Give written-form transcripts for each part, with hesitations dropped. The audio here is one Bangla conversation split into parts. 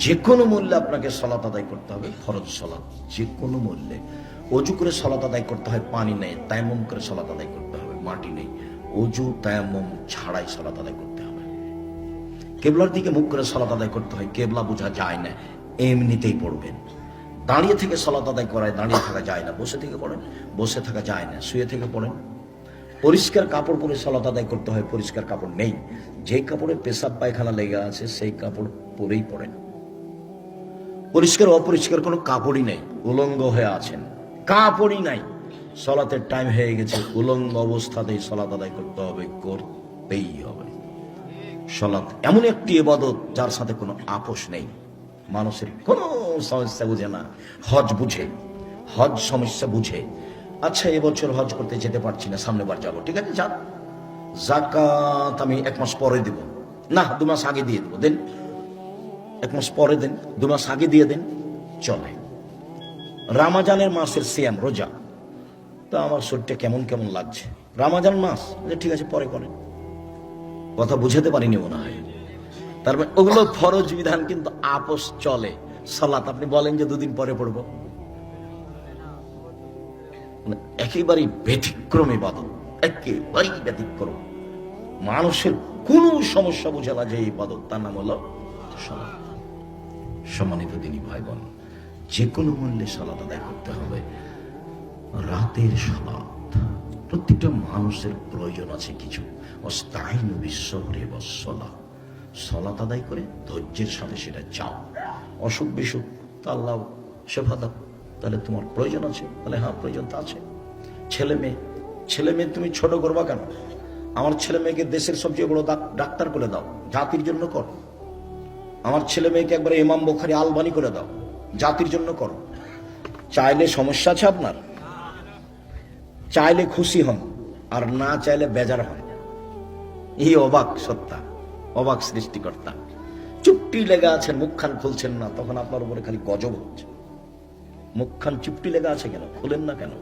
যে কোনো মূল্যে আপনাকে সালাত আদায় করতে হবে, ফরজ সালাত যে কোনো মূল্যে। অজু করে সালাত আদায় করতে হয়, পানি নেই, তায়াম্মুম করে সালাত আদায় করতে হবে, মাটি নেই, অজু তায়াম্মুম ছাড়াই সালাত আদায় করতে হবে। কেবলার দিকে মুখ করে সালাত আদায় করতে হয়, কেবলা বোঝা যায় না, এমনিতেই পড়বেন। দাঁড়িয়ে থেকে সালাত আদায় করায়, দাঁড়িয়ে থাকা যায় না, বসে থেকে পড়েন, বসে থাকা যায় না, শুয়ে থেকে পড়েন। পরিষ্কার কাপড় পরে সালাত আদায় করতে হয়, পরিষ্কার কাপড় নেই, যে কাপড়ে পেশাব পায়খানা লেগে আছে সেই কাপড় পরেই পড়েন। পরিষ্কার অপরিষ্কার কোনো কাপড়ই নেই, উলঙ্গ হয়ে আছেন, কাপড়ই নাই, সালাতের টাইম হয়ে গেছে, উলঙ্গ অবস্থাতেই সালাত আদায় করতে হবে, করতেই হবে। সালাত এমন একটি ইবাদত যার সাথে কোনো আপোষ নেই। মানুষের কোনো সমস্যা বুঝে না, হজ বুঝে, হজ সমস্যা বুঝে। আচ্ছা, এবছর হজ করতে যেতে পারছি না, সামনে বার যাবো, ঠিক আছে যান। যাকাত আমি 1 মাস পরে দেব, না 2 মাস আগে দিয়ে দেবো, দেন 1 মাস পরে দেন, 2 মাস আগে দিয়ে দেন, চলে। রামাজানের মাসের সিয়াম, রোজা, তো আমার শরীরটা কেমন কেমন লাগছে, রামাজান মাস, ঠিক আছে পরে করেন। কথা বুঝাতে পারিনি মনে হয়। তার মানে ওগুলো ফরজ বিধান, কিন্তু আপোষ চলে। সালাত আপনি বলেন যে 2 দিন পরে পড়বো, একেবারেই ব্যতিক্রম ইবাদত, একেবারেই ব্যতিক্রম। মানুষের কোন সমস্যা বুঝে না যে ইবাদত, তার নাম হলো সালাত। সম্মানিত দিনী ভাই বোন, যে কোনো মূল্যে সালাত আদায় করতে হবে। রাতের সালাত প্রত্যেকটা মানুষের প্রয়োজন আছে কিছু। ওয়াস্তাইনু বিস-সাবরি ওয়াস-সালাহ, সালাত আদায় করে ধৈর্যের সাথে সেটা চাও। অসুখ বিসুখ তা আল্লাহ শেফা দাও, তাহলে তোমার প্রয়োজন আছে, তাহলে হ্যাঁ প্রয়োজন তো আছে। ছেলে মেয়ে তুমি ছোট করবা কেন? আমার ছেলে মেয়েকে দেশের সবচেয়ে বড় ডাক্তার করে দাও, জাতির জন্য করো। আমার ছেলে মেয়েকে একবারে ইমাম বুখারী আলবানি করে দাও, জাতির জন্য করো। চাইলে সমস্যা আছে আপনার, চাইলে খুশি হন, আর না চাইলে বেজার হন। এই অবাক সত্তা, অবাক সৃষ্টিকর্তা। চুপটি লেগে আছেন, মুখখান খুলছেন না, তখন আপনার উপরে খালি গজব হচ্ছে। মুখখান চুপটি লেগে আছে কেন, খুলেন না কেন,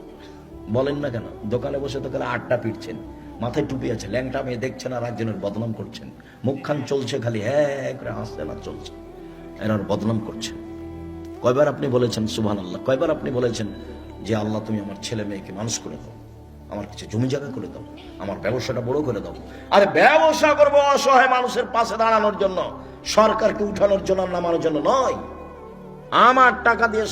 বলেন না কেন? দোকানে বসে তো খালি আড্ডা পিটছেন, মাথায় টুপি আছে, ল্যাংটা মেয়ে দেখছেন আর একজনের বদনাম করছেন। মুখখান চলছে খালি, হ্যাঁ করে হাসছেন আর চলছে, এনার বদনাম করছেন। কয়বার আপনি বলেছেন সুবহানাল্লাহ? কয়বার আপনি বলেছেন যে আল্লাহ তুমি আমার ছেলে মেয়েকে মানুষ করে দাও, আমার কিছু জমি জায়গা করে দাও, আমার ব্যবসাটা বড় করে দাও। আরে ব্যবসা করবো অসহায় মানুষের পাশে দাঁড়ানোর জন্য, সরকারকে উঠানোর জন্য, নামানোর জন্য নয়। আমার টাকা দিয়ে